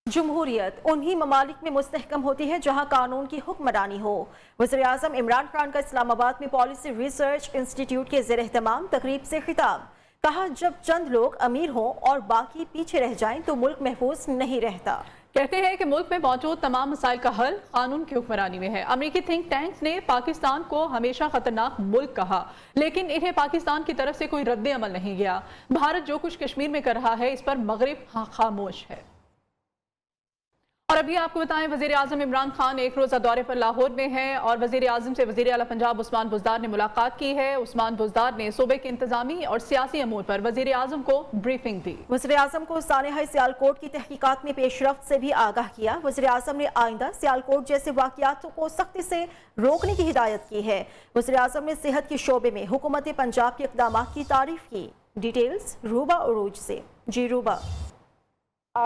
जमहूरियत उन्हीं ममालिक में मुस्तहकम होती है जहाँ कानून की हुक्मरानी हो। वज़ीर-ए-आज़म इमरान खान का इस्लामाबाद में पॉलिसी रिसर्च इंस्टीट्यूट के ज़ेर-ए-एहतमाम तकरीब से खिताब। कहा, जब चंद लोग अमीर हों और बाकी पीछे रह जाएं तो मुल्क महफूज नहीं रहता। कहते हैं कि मुल्क में मौजूद तमाम मसाइल का हल कानून की हुक्मरानी में है। अमेरिकी थिंक टैंक्स ने पाकिस्तान को हमेशा खतरनाक मुल्क कहा, लेकिन इन्हें पाकिस्तान की तरफ से कोई रद्द अमल नहीं गया। भारत जो कुछ कश्मीर में कर रहा है, इस पर मगरिब खामोश है। और अभी आपको बताएं, वज़ीर आज़म इमरान खान एक रोज़ा दौरे पर लाहौर में हैं और वज़ीर आज़म से वज़ीर आला पंजाब उस्मान बुज़दार ने मुलाकात की है। उस्मान बुज़दार ने सूबे के इंतजामी और सियासी अमूर पर वज़ीर आज़म को ब्रीफिंग दी। वज़ीर आज़म को सानेहा सियालकोट की तहकीकात में पेशरफ्त से भी आगाह किया। वज़ीर आज़म ने आइंदा सियालकोट जैसे वाक़यातों को सख्ती से रोकने की हिदायत की है। वज़ीर आज़म ने सेहत के शोबे में हुकूमत पंजाब के इक़दामात की तारीफ की। डिटेल्स रूबा उरूज से। जी रूबा।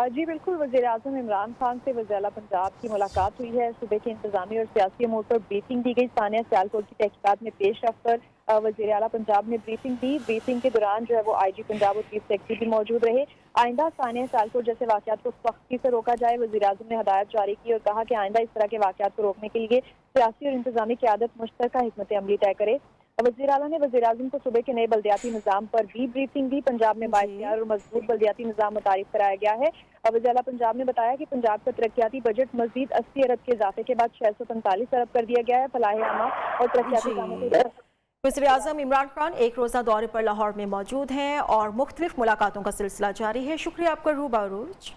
जी बिल्कुल, वज़ीर आज़म इमरान खान से वज़ीर आला पंजाब की मुलाकात हुई है। सूबे के इंतजामी और सियासी अमूर पर ब्रीफिंग दी गई। सानिया सियालकोट की तहकीकात में पेश रफ्त पर वज़ीर आला पंजाब ने ब्रीफिंग दी। ब्रीफिंग के दौरान जो है वो IG पंजाब और चीफ सेक्रेटरी भी मौजूद रहे। आइंदा सानिया सियालकोट जैसे वाक़यात को सख्ती से रोका जाए। वज़ीर आज़म ने हदायत जारी की और कहा कि आइंदा इस तरह के वाक़यात को रोकने के लिए सियासी और इंतजामी क़यादत मुश्तरका हिकमत अमली तय करे। वज़ीर आला ने वज़ीर आज़म को सूबे के नए बल्दियाती निज़ाम पर भी ब्रीफिंग दी। पंजाब में बाइख्तियार और मजबूत बल्दियाती निज़ाम मुतारिफ कराया गया है। वज़ीर आला पंजाब ने बताया कि पंजाब का तरक्याती बजट मज़ीद 80 अरब के इजाफे के बाद 645 अरब कर दिया गया है। फलाह आमा और तरक्याती कामों को वज़ीर आज़म इमरान खान एक रोज़ा दौरे पर लाहौर में मौजूद हैं और मुख्तलिफ मुलाकातों का सिलसिला जारी है। शुक्रिया आपका रूबा उरूज।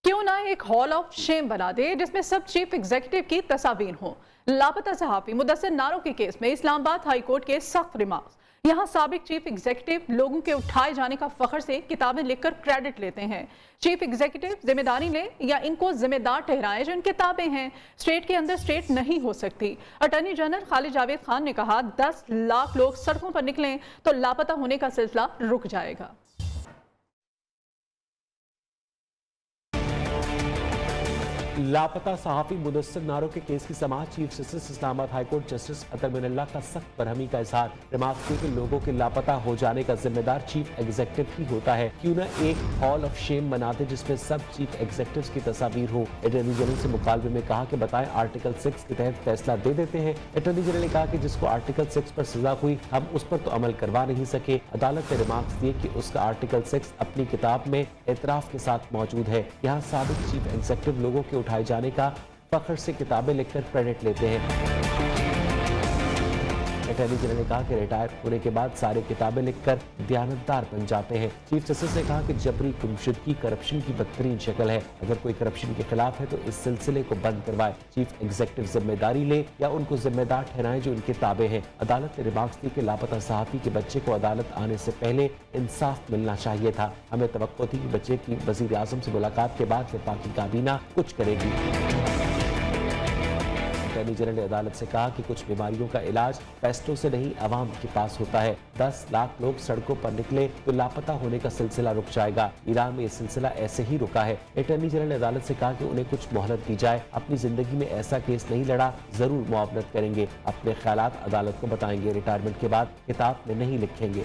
क्यों ना एक हॉल ऑफ शेम बना दे जिसमें सब चीफ एग्जीक्यूटिव की तस्वीर हो। लापता सहाफ़ी मुदस्सिर नारो के केस में इस्लामाबाद हाई कोर्ट के सख्त रिमार्क्स। यहाँ साबिक चीफ एग्जीक्यूटिव लोगों के उठाए जाने का फख्र से किताबें लिखकर क्रेडिट लेते हैं। चीफ एग्जीक्यूटिव जिम्मेदारी ले या इनको जिम्मेदार ठहराएं जो इनकी किताबें हैं। स्टेट के अंदर स्टेट नहीं हो सकती। अटॉर्नी जनरल खालिद जावेद खान ने कहा, 10 लाख लोग सड़कों पर निकलें तो लापता होने का सिलसिला रुक जाएगा। लापता सहाफ़ी मुदस्सिर नारो के केस की समाअत chief justice Islamabad high court justice Athar Minallah का सख्त बरहमी का इजहार। रिमार्क किया कि लोगों के लापता हो जाने का जिम्मेदार चीफ एग्जीक्यूटिव ही होता है। क्यों न एक हॉल ऑफ शेम बनाते जिसमें सब चीफ एग्जीक्यूटिव्स की तस्वीर हो। अटॉर्नी जनरल से मुकालबे में कहा कि बताएं आर्टिकल 6 के तहत फैसला दे देते हैं। अटॉर्नी जनरल ने कहा कि जिसको आर्टिकल 6 पर सजा हुई हम उस पर तो अमल करवा नहीं सके। अदालत ने रिमार्क्स दिए कि उसका आर्टिकल 6 अपनी किताब में एतराफ के साथ मौजूद है। यहाँ साबिक चीफ एग्जीक्यूटिव लोगों के उठाए जाने का फख्र से किताबें लिखकर क्रेडिट लेते हैं। अटॉर्नी जनरल ने कहा कि रिटायर होने के बाद सारे किताबें लिखकर दयानतदार बन जाते हैं। चीफ जस्टिस ने कहा कि जबरी गुमशुदगी करप्शन की बदतरीन शक्ल है। अगर कोई करप्शन के खिलाफ है तो इस सिलसिले को बंद करवाए। चीफ एग्जीक्यूटिव जिम्मेदारी ले या उनको जिम्मेदार ठहराएं जो उनकी किताबें हैं। अदालत ने रिमार्क्स दी कि लापता सहाफ़ी के बच्चे को अदालत आने से पहले इंसाफ मिलना चाहिए था। हमें तवक्को थी कि बच्चे की वज़ीर आज़म से मुलाकात के बाद वफाकी काबीना कुछ करेगी। अटॉर्नी जनरल ने अदालत से कहा कि कुछ बीमारियों का इलाज फैसलों से नहीं अवाम के पास होता है। 10 लाख लोग सड़कों पर निकले तो लापता होने का सिलसिला रुक जाएगा। ईरान में ये सिलसिला ऐसे ही रुका है। अटॉर्नी जनरल ने अदालत से कहा कि उन्हें कुछ मोहलत दी जाए। अपनी जिंदगी में ऐसा केस नहीं लड़ा, जरूर मुआवनत करेंगे। अपने ख्यालात अदालत को बताएंगे। रिटायरमेंट के बाद किताब में नहीं लिखेंगे।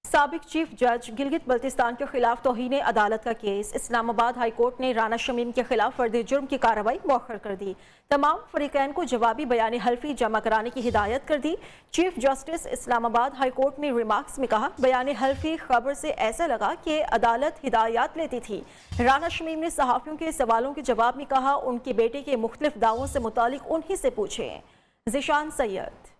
साबिक चीफ जज गिलगित बल्तिस्तान के खिलाफ तौहीन अदालत का केस। इस्लामाबाद हाई कोर्ट ने राना शमीम के खिलाफ फर्द जुर्म की कार्रवाई मौखर कर दी। तमाम फरीकैन को जवाबी बयान हल्फी जमा कराने की हिदायत कर दी। Chief justice Islamabad high court ने रिमार्क्स में कहा, बयान हल्फी खबर से ऐसा लगा कि अदालत हिदायत लेती थी। राना शमीम ने सहाफ़ियों के सवालों के जवाब में कहा, उनके बेटे के मुख्तलिफ दावों से मुतालिक उन्हीं से पूछें। ज़िशान सैयद।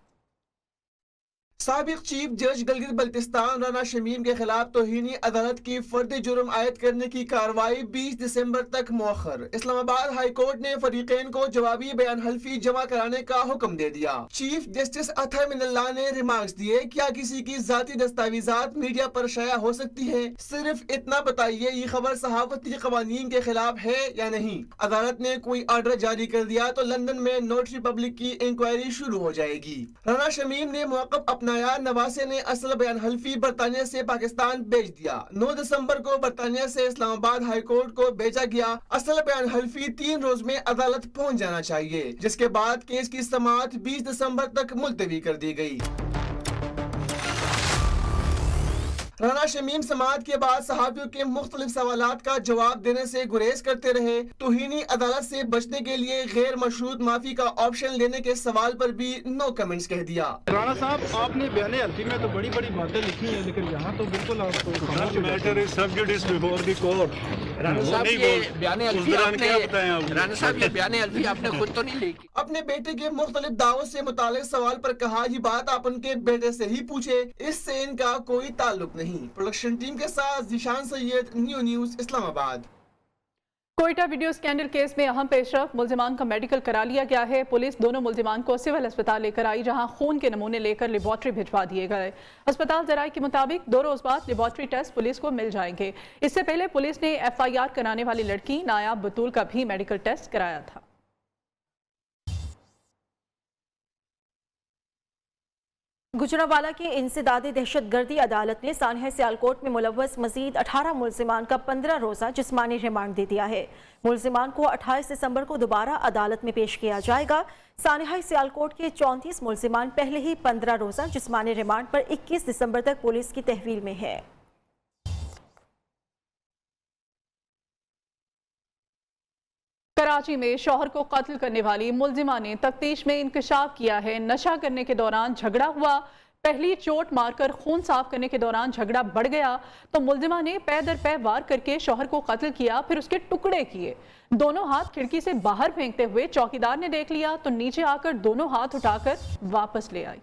साबिक चीफ जज गिलगित बल्तिस्तान राना शमीम के खिलाफ तौहीनी अदालत की फर्द जुर्म आयद करने की कार्रवाई 20 दिसंबर तक मौखर। इस्लामाबाद हाई कोर्ट ने फरीकैन को जवाबी बयान हल्फी जमा कराने का हुक्म दे दिया। चीफ जस्टिस अतर मिनल्ला ने रिमार्क्स दिए, क्या किसी की जाती दस्तावेजात मीडिया पर शाया हो सकती है? सिर्फ इतना बताइए ये खबर सहाफती कवानीन के खिलाफ है या नहीं। अदालत ने कोई ऑर्डर जारी कर दिया तो लंदन में नोटरी पब्लिक की इंक्वायरी शुरू हो जाएगी। राना शमीम ने मौक़िफ़ अपनाया। नवासे ने असल बयान हल्फी बरतानिया से पाकिस्तान भेज दिया। 9 दिसंबर को बरतानिया से इस्लामाबाद हाई कोर्ट को भेजा गया। असल बयान हल्फी 3 रोज में अदालत पहुंच जाना चाहिए, जिसके बाद केस की समाअत 20 दिसंबर तक मुलतवी कर दी गई। राना शमीम समाअत के बाद सहाफियों के मुख्तलिफ सवालात का जवाब देने से गुरेज करते रहे। तौहीनी अदालत से बचने के लिए गैर मशरूत माफी का ऑप्शन लेने के सवाल पर भी नो कमेंट्स कह दिया। राना साहब, आपने बयान हल्फी में तो बड़ी बड़ी बातें लिखी हैं, लेकिन यहाँ तो बिल्कुल आपको मैटर इज सब जुडिस बिफोर द कोर्ट। राना साहब, ये बयान हल्फी आपने खुद तो नहीं लिखी। अपने बेटे के मुख्तलिफ दावों से मुतालिक सवाल पर कहा, ये बात आप उनके बेटे से ही पूछे, इससे इनका कोई ताल्लुक नहीं। प्रोडक्शन टीम के साथ Zeeshan Syed, new news, Islamabad. Quetta video scandal case में अहम पेशरफ, मुल्जिमान का मेडिकल करा लिया गया है। पुलिस दोनों मुल्जिमान को सिविल अस्पताल लेकर आई, जहां खून के नमूने लेकर लेबॉर्ट्री भिजवा दिए गए। अस्पताल जराये के मुताबिक 2 रोज बाद लेबॉर्ट्री टेस्ट पुलिस को मिल जाएंगे। इससे पहले पुलिस ने FIR कराने वाली लड़की नायाब बतूल का भी मेडिकल टेस्ट कराया था। गुजरांवाला की इंसदादी दहशतगर्दी अदालत ने सानहा सियालकोट में मुलव्वस मजीद 18 मुल्जिमान का 15 रोज़ा जिस्मानी रिमांड दे दिया है। मुल्जिमान को 28 दिसंबर को दोबारा अदालत में पेश किया जाएगा। सानहा सियालकोट के 34 मुल्जिमान पहले ही 15 रोज़ा जिस्मानी रिमांड पर 21 दिसंबर तक पुलिस की तहवील में है। कराची में शौहर को कत्ल करने वाली मुल्जिमा ने तफ्तीश में इंकशाफ किया है। नशा करने के दौरान झगड़ा हुआ, पहली चोट मारकर खून साफ करने के दौरान झगड़ा बढ़ गया तो मुल्जिमा ने पै दर पै वार करके शौहर को कत्ल किया, फिर उसके टुकड़े किए। दोनों हाथ खिड़की से बाहर फेंकते हुए चौकीदार ने देख लिया तो नीचे आकर दोनों हाथ उठाकर वापस ले आई।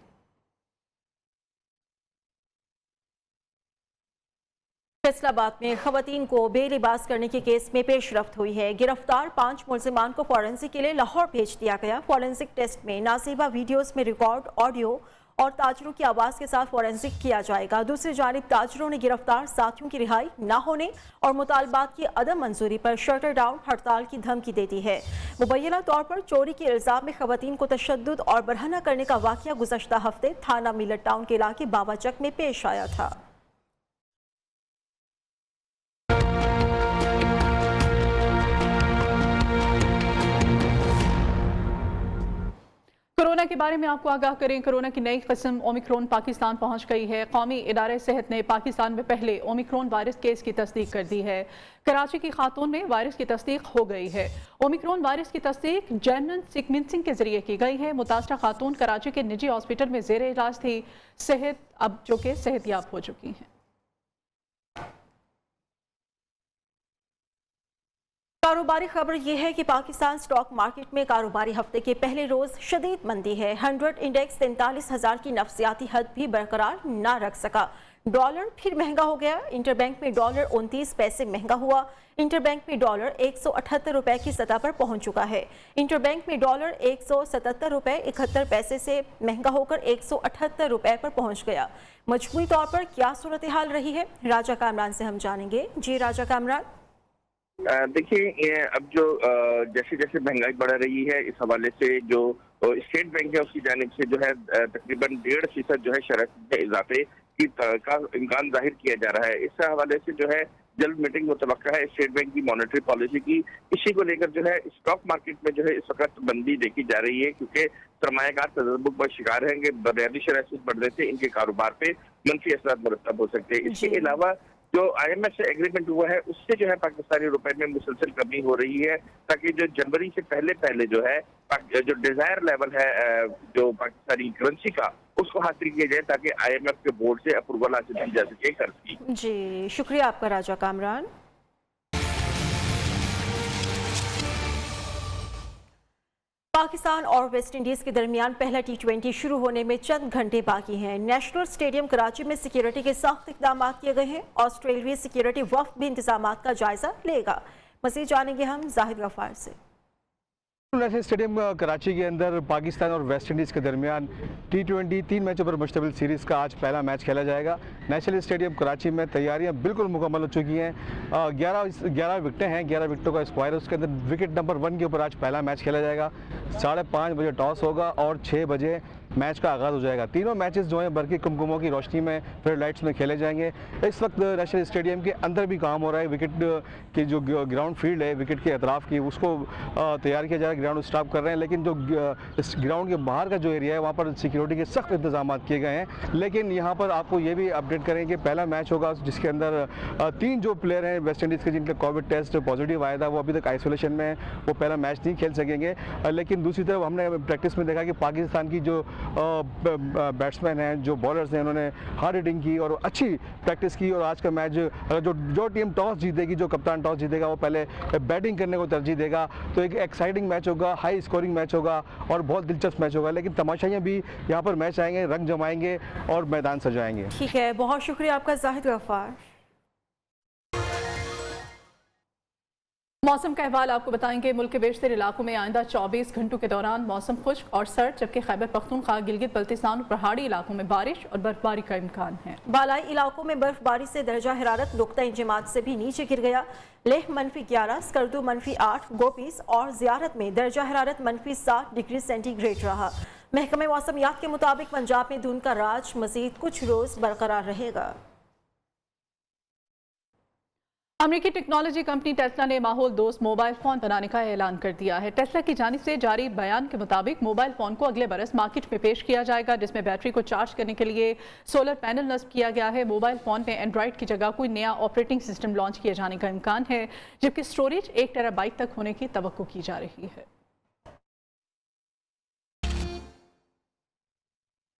फैसलाबाद में खवातीन को बेलिबास करने के केस में पेशरफ्त हुई है। गिरफ्तार 5 मुल्जिमान को फॉरेंसिक के लिए लाहौर भेज दिया गया। फॉरेंसिक टेस्ट में नाज़ेबा वीडियोस में रिकॉर्ड ऑडियो और ताजरों की आवाज़ के साथ फॉरेंसिक किया जाएगा। दूसरी जानिब ताजरों ने गिरफ्तार साथियों की रिहाई न होने और मुतालबात की अदम मंजूरी पर शटर डाउन हड़ताल की धमकी दे दी है। मुबैना तौर पर चोरी के इल्ज़ाम में खवातीन को तशद्दुद और बरहना करने का वाक़या गुज़श्ता हफ्ते थाना मिलट टाउन के इलाके बाबाचक में पेश आया था। कोरोना के बारे में आपको आगाह करें। कोरोना की नई किस्म ओमिक्रॉन पाकिस्तान पहुंच गई है। कौमी इदारे सेहत ने पाकिस्तान में पहले ओमिक्रॉन वायरस केस की तस्दीक कर दी है। कराची की खातून में वायरस की तस्दीक हो गई है। ओमिक्रॉन वायरस की तस्दीक जेनन सीक्वेंसिंग के जरिए की गई है। मुतासरा खातून कराची के निजी हॉस्पिटल में जेर इलाज थी, अब जो कि सेहतयाब हो चुकी हैं। कारोबारी खबर यह है कि पाकिस्तान स्टॉक मार्केट में कारोबारी हफ्ते के पहले रोज शदीद मंदी है। 100 इंडेक्स 43,000 की नफसियाती हद भी बरकरार न रख सका। डॉलर फिर महंगा हो गया। इंटरबैंक में डॉलर 29 पैसे महंगा हुआ। इंटरबैंक में डॉलर 178 रुपए की सतह पर पहुंच चुका है। इंटरबैंक में डॉलर 177 रुपए 71 पैसे से महंगा होकर 178 रुपए पर पहुंच गया। मजमूई तौर पर क्या सूरत हाल रही है, राजा कामरान से हम जानेंगे। जी राजा कामरान। देखिए, अब जो जैसे जैसे महंगाई बढ़ रही है, इस हवाले से जो स्टेट बैंक है उसकी जानिब से जो है तकरीबन 1.5% जो है शरह में इजाफे का इम्कान जाहिर किया जा रहा है। इस हवाले से जो है जल्द मीटिंग मुतवक्का है स्टेट बैंक की मॉनेटरी पॉलिसी की। इसी को लेकर जो है स्टॉक मार्केट में जो है इस वक्त बंदी देखी जा रही है, क्योंकि सरमायाकार तजर्बुक पर शिकार हैं कि बुनियादी शरह से बढ़ने से इनके कारोबार पे मंफी असर मुरतब हो सकते हैं। इसके अलावा जो IMF से एग्रीमेंट हुआ है उससे जो है पाकिस्तानी रुपए में मुसलसल कमी हो रही है, ताकि जो जनवरी से पहले जो है जो डिजायर लेवल है जो पाकिस्तानी करेंसी का उसको हासिल किया जाए, ताकि IMF के बोर्ड से अप्रूवल हासिल की जा सके कर्ज की। जी शुक्रिया आपका राजा कामरान। पाकिस्तान और वेस्ट इंडीज के दरमियान पहला T20 शुरू होने में चंद घंटे बाकी हैं। नेशनल स्टेडियम कराची में सिक्योरिटी के सख्त इक़दाम किए गए हैं। ऑस्ट्रेलियाई सिक्योरिटी वफ़द भी इंतजाम का जायजा लेगा। मज़ीद जानेंगे हम जाहिद गफ्फार से। नेशनल स्टेडियम कराची के अंदर पाकिस्तान और वेस्ट इंडीज़ के दरमियान T20 3 मैचों पर मुश्तमिल सीरीज़ का आज पहला मैच खेला जाएगा। नेशनल स्टेडियम कराची में तैयारियां बिल्कुल मुकम्मल हो चुकी हैं। 11 विकटें हैं, 11 विकटों का स्क्वायर। उसके अंदर विकेट नंबर 1 के ऊपर आज पहला मैच खेला जाएगा। 5:30 बजे टॉस होगा और 6 बजे मैच का आगाज़ हो जाएगा। तीनों मैचेस जो हैं बरकी कुमकुमों की रोशनी में फ्लड लाइट्स में खेले जाएंगे। इस वक्त नेशनल स्टेडियम के अंदर भी काम हो रहा है, विकेट की जो ग्राउंड फील्ड है विकेट के अतराफ़ की उसको तैयार किया जा रहा है, ग्राउंड स्टाफ कर रहे हैं। लेकिन जो इस ग्राउंड के बाहर का जो एरिया है वहाँ पर सिक्योरिटी के सख्त इंतजाम किए गए हैं। लेकिन यहाँ पर आपको ये भी अपडेट करें कि पहला मैच होगा जिसके अंदर 3 जो प्लेयर हैं वेस्ट इंडीज़ के जिनका कोविड टेस्ट पॉजिटिव आया था वो अभी तक आइसोलेशन में, वो पहला मैच नहीं खेल सकेंगे। लेकिन दूसरी तरफ हमने प्रैक्टिस में देखा कि पाकिस्तान की जो बैट्समैन हैं, जो बॉलर्स हैं, उन्होंने हार्ड हिटिंग की और अच्छी प्रैक्टिस की। और आज का मैच जो टीम टॉस जीतेगी, जो कप्तान टॉस जीतेगा वो पहले बैटिंग करने को तरजीह देगा। तो एक एक्साइटिंग मैच होगा, हाई स्कोरिंग मैच होगा और बहुत दिलचस्प मैच होगा। लेकिन तमाशाइयाँ भी यहाँ पर मैच आएंगे, रंग जमाएंगे और मैदान सजाएंगे। ठीक है, बहुत शुक्रिया आपका जाहिद गफ्फार। मौसम का अहवाल आपको बताएंगे। मुल्क के बेशतर इलाकों में आइंदा 24 घंटों के दौरान मौसम खुश्क और सर्द, जबकि खैबर पख्तूनख्वा, गिलगित बल्तिस्तान और पहाड़ी इलाकों में बारिश और बर्फबारी का इम्कान है। बालाई इलाकों में बर्फबारी से दर्जा हरारत नुक्ता इंजमात से भी नीचे गिर गया। लेह -11, स्कर्दू -8, गोपीस और ज़ियारत में दर्जा हरारत -7 डिग्री सेंटीग्रेड रहा। महकमे मौसमियात के मुताबिक पंजाब में धुंध का राज मजीद कुछ रोज बरकरार रहेगा। अमेरिकी टेक्नोलॉजी कंपनी टेस्ला ने माहौल दोस्त मोबाइल फ़ोन बनाने का ऐलान कर दिया है। टेस्ला की जानिब से जारी बयान के मुताबिक मोबाइल फ़ोन को अगले बरस मार्केट में पेश किया जाएगा, जिसमें बैटरी को चार्ज करने के लिए सोलर पैनल नस्ब किया गया है। मोबाइल फ़ोन में एंड्रॉइड की जगह कोई नया ऑपरेटिंग सिस्टम लॉन्च किए जाने का इम्कान है, जबकि स्टोरेज 1 टेराबाइट तक होने की तवक्को की जा रही है।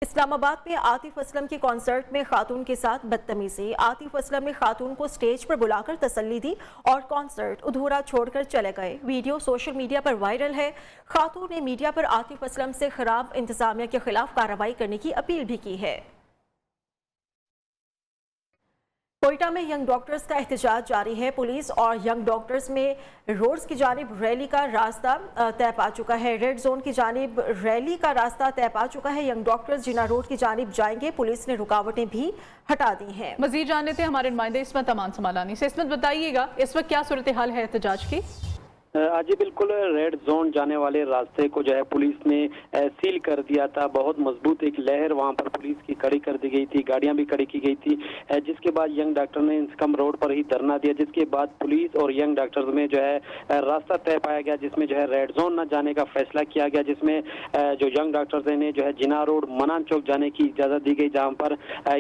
इस्लामाबाद में आतिफ असलम के कॉन्सर्ट में खातून के साथ बदतमीजी। आतिफ असलम ने खातून को स्टेज पर बुलाकर तसल्ली दी और कॉन्सर्ट अधूरा छोड़कर चले गए। वीडियो सोशल मीडिया पर वायरल है। खातून ने मीडिया पर आतिफ असलम से खराब इंतजामिया के खिलाफ कार्रवाई करने की अपील भी की है। कोयटा में यंग डॉक्टर्स का एहतजाज जारी है। पुलिस और यंग डॉक्टर्स में रोड्स की जानिब रैली का रास्ता तय पा चुका है। रेड जोन की जानिब रैली का रास्ता तय पा चुका है। यंग डॉक्टर्स जिना रोड की जानिब जाएंगे। पुलिस ने रुकावटें भी हटा दी हैं। मजीद जान लेते हैं हमारे नुमाइंदे इस्मत अमान समालानी से। इस्मत, बताइएगा इस वक्त क्या सूरत हाल है एहतजाज की? जी बिल्कुल, रेड जोन जाने वाले रास्ते को जो है पुलिस ने सील कर दिया था। बहुत मजबूत एक लहर वहां पर पुलिस की खड़ी कर दी गई थी, गाड़ियां भी खड़ी की गई थी, जिसके बाद यंग डॉक्टर ने इंस्कम रोड पर ही धरना दिया, जिसके बाद पुलिस और यंग डॉक्टर्स में जो है रास्ता तय पाया गया, जिसमें जो है रेड जोन न जाने का फैसला किया गया, जिसमें जो यंग डॉक्टर्स ने जो है जिना रोड मनान चौक जाने की इजाजत दी गई, जहाँ पर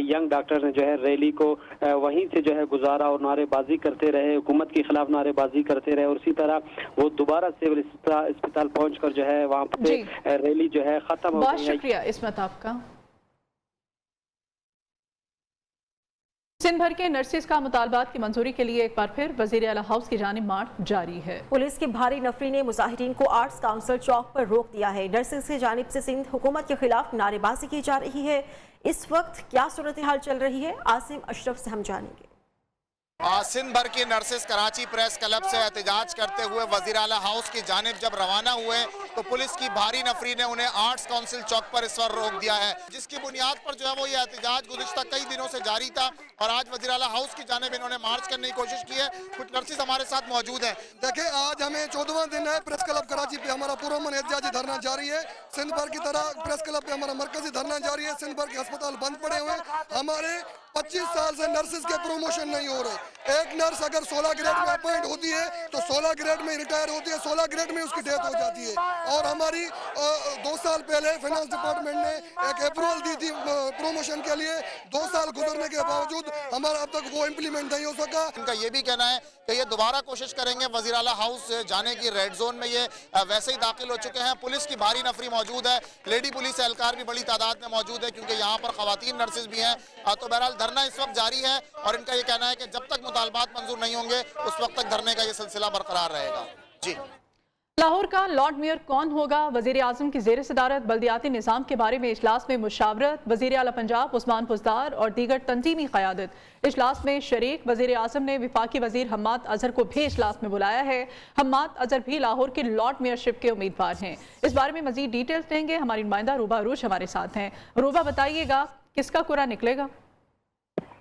यंग डॉक्टर ने जो है रैली को वहीं से जो है गुजारा और नारेबाजी करते रहे, हुकूमत के खिलाफ नारेबाजी करते रहे। और इसी तरह वो दोबारा सिविल अस्पताल पहुंचकर जो है वहां पे रैली जो है खत्म हो गई। बहुत शुक्रिया इस्मत आपका। सिंध भर के नर्सेज का मुतालबात की मंजूरी के लिए एक बार फिर वजीर आला हाउस की जानिब मार्च जारी है। पुलिस की भारी नफरी ने मुजाहिरीन को आर्ट्स काउंसिल चौक पर रोक दिया है। नर्सेज की जानिब से सिंध हुकूमत के खिलाफ नारेबाजी की जा रही है। इस वक्त क्या सूरत हाल चल रही है, आसिम अशरफ से हम जानेंगे। सिंध भर के नर्सेस कराची प्रेस क्लब से एहतजाज करते हुए वजीर आला हाउस की जानिब जब रवाना हुए तो पुलिस की भारी नफरी ने उन्हें आर्ट्स काउंसिल चौक पर इस वक्त रोक दिया है, जिसकी बुनियाद पर जो है वो ये एहतजाज गुज़िश्ता कई दिनों से जारी था और आज वजीर आला हाउस की जानिब इन्होंने मार्च करने की कोशिश की है। कुछ नर्सेस हमारे साथ मौजूद हैं। देखिए, आज हमें 14वां दिन है, प्रेस क्लब कराची पे हमारा पुरअमन एहतजाजी धरना जारी है। सिंध भर की तरह प्रेस क्लब पे हमारा मरकजी धरना जारी है। सिंध भर के अस्पताल बंद पड़े हुए, हमारे 25 साल से नर्सेज के प्रमोशन नहीं हो रहे। एक नर्स अगर 16 ग्रेड में अपॉइंट होती है तो 16 ग्रेड में रिटायर होती है, 16 ग्रेड में उसकी डेथ हो जाती है। और हमारी 2 साल पहले फाइनेंस डिपार्टमेंट ने एक अप्रूवल दी थी प्रमोशन के लिए, 2 साल गुजरने के बावजूद हमारा अब तक वो इम्प्लीमेंट नहीं हो सका। इनका ये भी कहना है कि ये दोबारा कोशिश करेंगे वजीर आला हाउस जाने की। रेड जोन में ये वैसे ही दाखिल हो चुके हैं। पुलिस की भारी नफरी मौजूद है, लेडी पुलिस एहलकार भी बड़ी तादाद में मौजूद है, क्योंकि यहाँ पर खवातीन नर्सेज भी हैं। तो बहरहाल धरना इस वक्त जारी है और इनका ये कहना है कि जब तक मुतालबात मंजूर नहीं होंगे उस वक्त तक धरने का ये सिलसिला बरकरार रहेगा। जी, लाहौर का लॉर्ड मेयर कौन होगा? वजीर आजम की जेर सदारत बल्दियाती निज़ाम के बारे में इजलास में मुशावरत। वजीर आला पंजाब उस्मान फुजदार और दीगर तंजीमी क़यादत इजलास में शरीक। वजीर आजम ने विफाकी वजीर हम्माद अजहर को भी इजलास में बुलाया है। हम्माद अजहर भी लाहौर के लॉर्ड मेयरशिप के उम्मीदवार हैं। इस बारे में मजीद डिटेल्स देंगे हमारी नुमाइंदा रूबा अरूज हमारे साथ हैं। रूबा, बताइएगा किसका कुरा निकलेगा?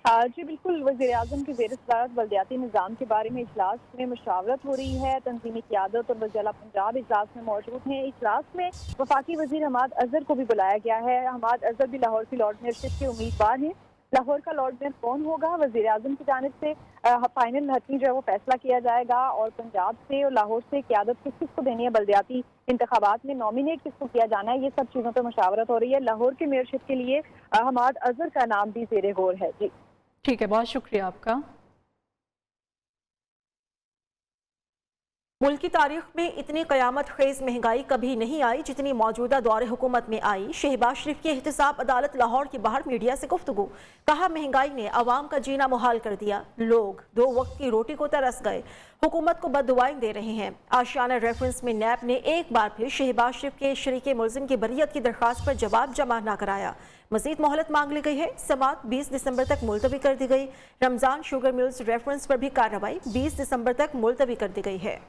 जी बिल्कुल, वज़ीर आज़म की ज़ेर सदारत बल्दियाती निज़ाम के बारे में इजलास में मशावरत हो रही है। तंजीमी क़यादत और वज़ीर आला पंजाब इजलास में मौजूद हैं। इजलास में वफाकी वज़ीर हमाद अज़हर को भी बुलाया गया है। हमाद अज़हर भी लाहौर की लॉर्ड मेयरशिप के उम्मीदवार हैं। लाहौर का लॉर्ड मेयर कौन होगा, वज़ीर आज़म की जानिब से फाइनल हतमी जो है वो फैसला किया जाएगा और पंजाब से और लाहौर से क़यादत किसको देनी है, बल्दियाती इंतखाबात में नॉमिनेट किसको किया जाना है, ये सब चीज़ों पर मशावरत हो रही है। लाहौर की मेयरशिप के लिए हमाद अज़हर का नाम भी ज़ेरे गौर है। जी ठीक है, बहुत शुक्रिया आपका। मुल्क की तारीख में इतनी क़यामत खेज़ महंगाई कभी नहीं आई जितनी मौजूदा दौर हुकूमत में आई। शहबाज शरीफ की एहतसाब अदालत लाहौर के बाहर मीडिया से गुफ्तगू। कहा, महंगाई ने अवाम का जीना मुहाल कर दिया, लोग 2 वक्त की रोटी को तरस गए, हुकूमत को बददुआएं दे रहे हैं। आशियाना रेफरेंस में नैब ने एक बार फिर शहबाज शरीफ के शरीके मुलजिम की बरियत की दरख्वास्त पर जवाब जमा न कराया। मजीद मोहलत मांग ली गई है। समाअत 20 दिसंबर तक मुलतवी कर दी गई। रमजान शुगर मिल्स रेफरेंस पर भी कार्रवाई 20 दिसंबर तक मुलतवी कर दी गई है।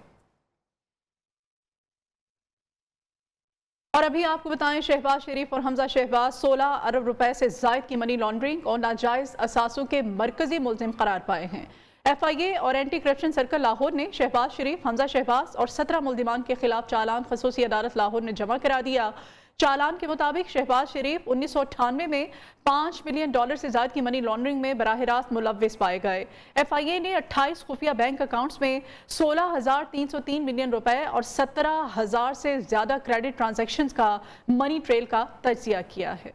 और अभी आपको बताएं, शहबाज शरीफ और हमजा शहबाज 16 अरब रुपए से जायद की मनी लॉन्ड्रिंग और नाजायज असासों के मरकजी मुलजिम करार पाए हैं। FIA और एंटी करप्शन सर्कल लाहौर ने शहबाज शरीफ, हमजा शहबाज और 17 मुलजिमान के खिलाफ चालान खसूसी अदालत लाहौर ने जमा करा दिया। चालान के मुताबिक शहबाज शरीफ 1998 में $5 मिलियन से ज्यादा की मनी लॉन्ड्रिंग में बराह रास्त मुलव्विस पाए गए। FIA ने 28 खुफिया बैंक अकाउंट्स में 16,303 मिलियन रुपए और 17,000 से ज्यादा क्रेडिट ट्रांजैक्शंस का मनी ट्रेल का तज्जिया किया है।